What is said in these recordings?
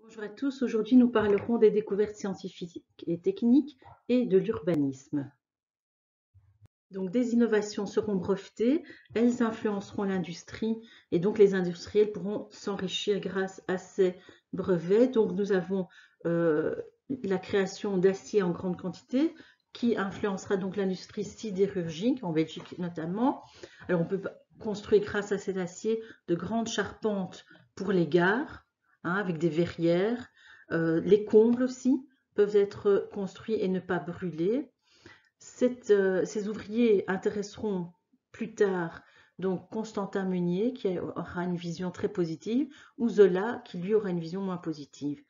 Bonjour à tous, aujourd'hui nous parlerons des découvertes scientifiques et techniques et de l'urbanisme. Donc des innovations seront brevetées, elles influenceront l'industrie et donc les industriels pourront s'enrichir grâce à ces brevets. Donc nous avons la création d'acier en grande quantité qui influencera donc l'industrie sidérurgique, en Belgique notamment. Alors on peut construire grâce à cet acier de grandes charpentes pour les gares, avec des verrières. Les combles aussi peuvent être construits et ne pas brûler. Ces ouvriers intéresseront plus tard donc Constantin Meunier qui aura une vision très positive ou Zola qui lui aura une vision moins positive.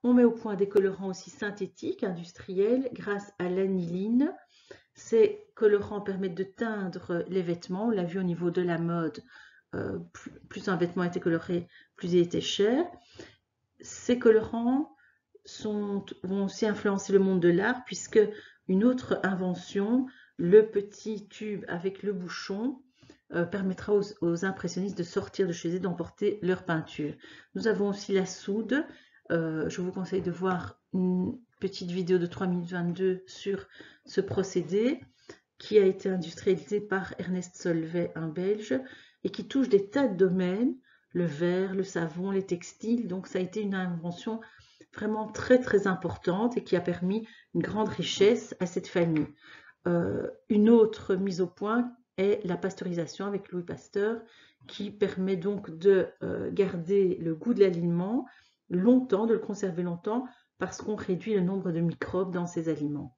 On met au point des colorants aussi synthétiques, industriels, grâce à l'aniline. Ces colorants permettent de teindre les vêtements. On l'a vu au niveau de la mode, plus un vêtement était coloré, plus il était cher. Ces colorants vont aussi influencer le monde de l'art puisque une autre invention, le petit tube avec le bouchon, permettra aux impressionnistes de sortir de chez eux, d'emporter leur peinture. Nous avons aussi la soude. Je vous conseille de voir une petite vidéo de 3 minutes 22 sur ce procédé qui a été industrialisé par Ernest Solvay, un Belge, et qui touche des tas de domaines, le verre, le savon, les textiles. Donc ça a été une invention vraiment très très importante et qui a permis une grande richesse à cette famille. Une autre mise au point est la pasteurisation avec Louis Pasteur qui permet donc de garder le goût de l'aliment longtemps, de le conserver longtemps parce qu'on réduit le nombre de microbes dans ces aliments.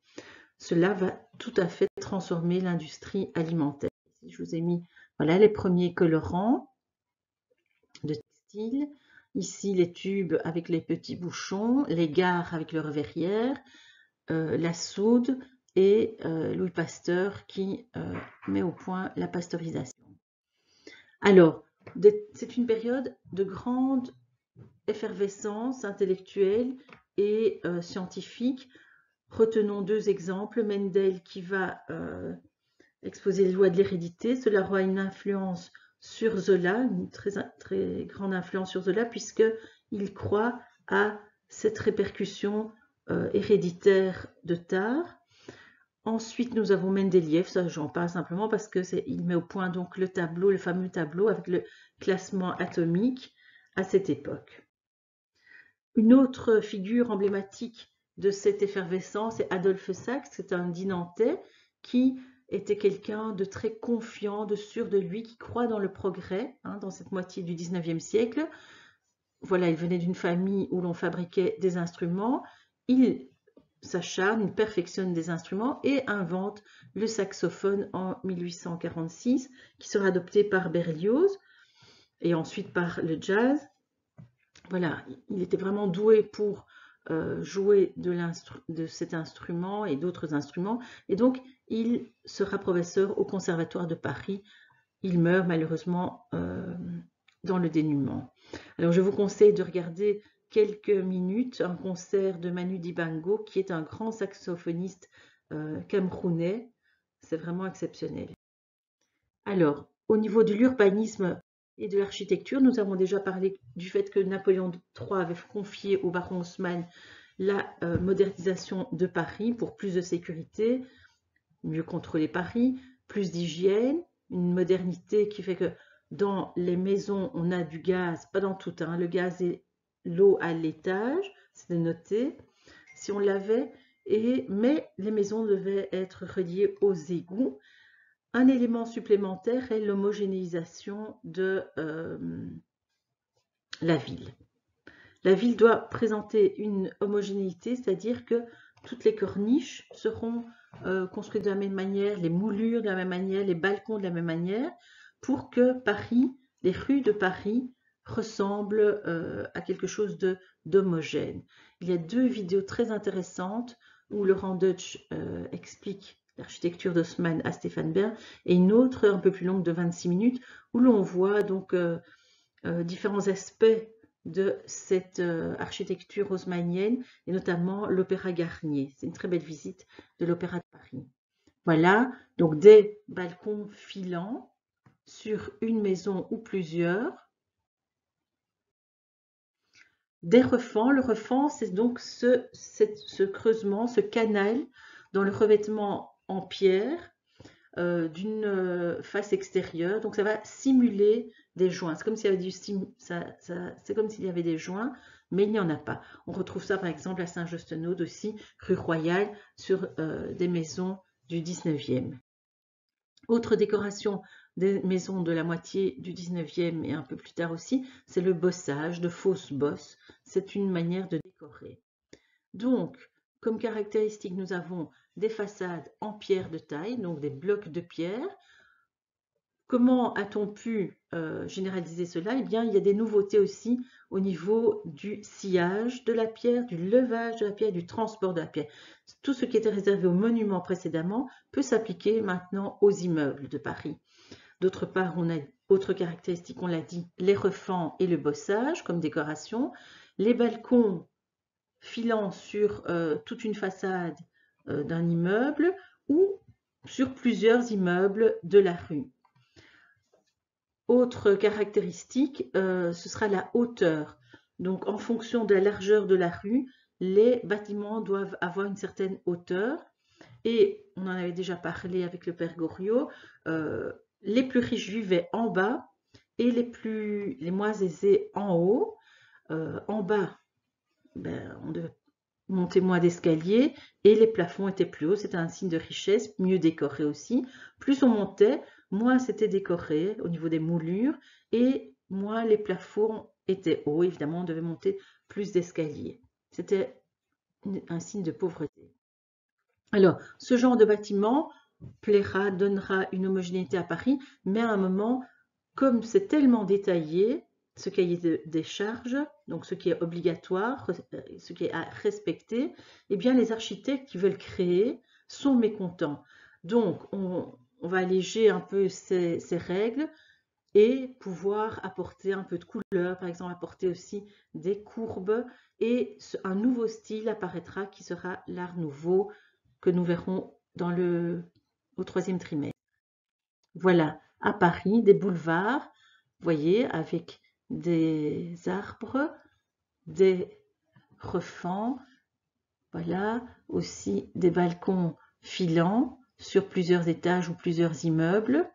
Cela va tout à fait transformer l'industrie alimentaire. Ici, je vous ai mis voilà, les premiers colorants de textile. Ici, les tubes avec les petits bouchons, les gares avec leurs verrières, la soude et Louis Pasteur qui met au point la pasteurisation. Alors, c'est une période de grande effervescence intellectuelle et scientifique. Retenons deux exemples. Mendel qui va exposer les lois de l'hérédité. Cela aura une influence sur Zola, une très grande influence sur Zola, puisqu'il croit à cette répercussion héréditaire de Tard. Ensuite, nous avons Mendeleïev, ça j'en parle simplement parce qu'il met au point donc le tableau, le fameux tableau avec le classement atomique à cette époque. Une autre figure emblématique de cette effervescence est Adolphe Sax, c'est un Dinantais qui était quelqu'un de très confiant, de sûr de lui, qui croit dans le progrès, dans cette moitié du 19e siècle. Voilà, il venait d'une famille où l'on fabriquait des instruments. Il s'acharne, il perfectionne des instruments et invente le saxophone en 1846, qui sera adopté par Berlioz et ensuite par le jazz. Voilà, il était vraiment doué pour jouer de cet instrument et d'autres instruments. Et donc, il sera professeur au Conservatoire de Paris. Il meurt malheureusement dans le dénuement. Alors, je vous conseille de regarder quelques minutes un concert de Manu Dibango, qui est un grand saxophoniste camerounais. C'est vraiment exceptionnel. Alors, au niveau de l'urbanisme et de l'architecture, nous avons déjà parlé du fait que Napoléon III avait confié au baron Haussmann la modernisation de Paris pour plus de sécurité, mieux contrôler Paris, plus d'hygiène, une modernité qui fait que dans les maisons, on a du gaz, pas dans toutes, le gaz et l'eau à l'étage, c'est noté, si on l'avait, mais les maisons devaient être reliées aux égouts. Un élément supplémentaire est l'homogénéisation de la ville. La ville doit présenter une homogénéité, c'est-à-dire que toutes les corniches seront construites de la même manière, les moulures de la même manière, les balcons de la même manière, pour que Paris, les rues de Paris, ressemblent à quelque chose d'homogène. Il y a deux vidéos très intéressantes où Laurent Deutsch explique l'architecture d'Haussmann à Stéphane Bern, et une autre un peu plus longue de 26 minutes où l'on voit donc différents aspects de cette architecture haussmannienne et notamment l'Opéra Garnier. C'est une très belle visite de l'Opéra de Paris. Voilà, donc des balcons filants sur une maison ou plusieurs. des refends. Le refend, c'est donc ce creusement, ce canal dans le revêtement en pierre d'une face extérieure. Donc, ça va simuler des joints. C'est comme s'il y avait c'est comme s'il y avait des joints, mais il n'y en a pas. On retrouve ça, par exemple, à Saint-Just-Neude aussi, rue Royale, sur des maisons du 19e. Autre décoration des maisons de la moitié du 19e et un peu plus tard aussi, c'est le bossage, de fausses bosses. C'est une manière de décorer. Donc, comme caractéristique, nous avons des façades en pierre de taille, donc des blocs de pierre. Comment a-t-on pu généraliser cela? Eh bien, il y a des nouveautés aussi au niveau du sciage de la pierre, du levage de la pierre, du transport de la pierre. Tout ce qui était réservé aux monuments précédemment peut s'appliquer maintenant aux immeubles de Paris. D'autre part, on a autre caractéristique, on l'a dit, les refends et le bossage comme décoration. Les balcons filant sur toute une façade d'un immeuble ou sur plusieurs immeubles de la rue. Autre caractéristique, ce sera la hauteur. Donc, en fonction de la largeur de la rue, les bâtiments doivent avoir une certaine hauteur. Et on en avait déjà parlé avec le père Goriot, les plus riches vivaient en bas et les moins aisés en haut. En bas, on devait monter moins d'escaliers et les plafonds étaient plus hauts. C'était un signe de richesse, mieux décoré aussi. Plus on montait, moins c'était décoré au niveau des moulures et moins les plafonds étaient hauts. Évidemment, on devait monter plus d'escaliers. C'était un signe de pauvreté. Alors, ce genre de bâtiment plaira, donnera une homogénéité à Paris, mais à un moment, comme c'est tellement détaillé, ce cahier des charges, donc ce qui est obligatoire, ce qui est à respecter, eh bien les architectes qui veulent créer sont mécontents. Donc, on va alléger un peu ces règles et pouvoir apporter un peu de couleur, par exemple apporter aussi des courbes, et un nouveau style apparaîtra qui sera l'art nouveau que nous verrons au troisième trimestre. Voilà, à Paris, des boulevards, vous voyez, avec des arbres, des refends, voilà, aussi des balcons filants sur plusieurs étages ou plusieurs immeubles.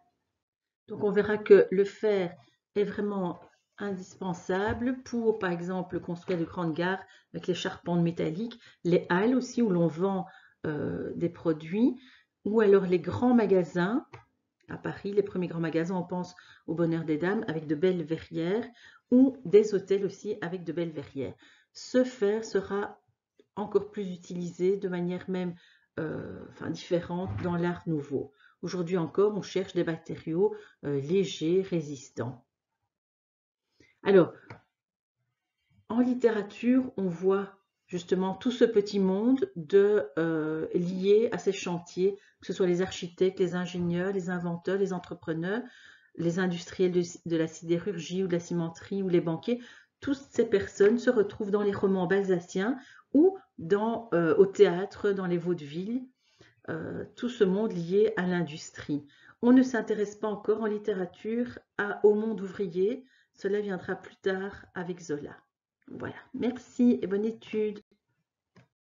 Donc on verra que le fer est vraiment indispensable pour, par exemple, construire de grandes gares avec les charpentes métalliques, les halles aussi où l'on vend des produits, ou alors les grands magasins. À Paris, les premiers grands magasins, on pense au Bonheur des Dames avec de belles verrières, ou des hôtels aussi avec de belles verrières. Ce fer sera encore plus utilisé de manière même différente dans l'art nouveau. Aujourd'hui encore, on cherche des matériaux légers, résistants. Alors, en littérature, on voit justement tout ce petit monde lié à ces chantiers, que ce soit les architectes, les ingénieurs, les inventeurs, les entrepreneurs, les industriels de la sidérurgie ou de la cimenterie ou les banquiers. Toutes ces personnes se retrouvent dans les romans balzaciens ou au théâtre, dans les vaudevilles, tout ce monde lié à l'industrie. On ne s'intéresse pas encore en littérature au monde ouvrier, cela viendra plus tard avec Zola. Voilà, merci et bonne étude.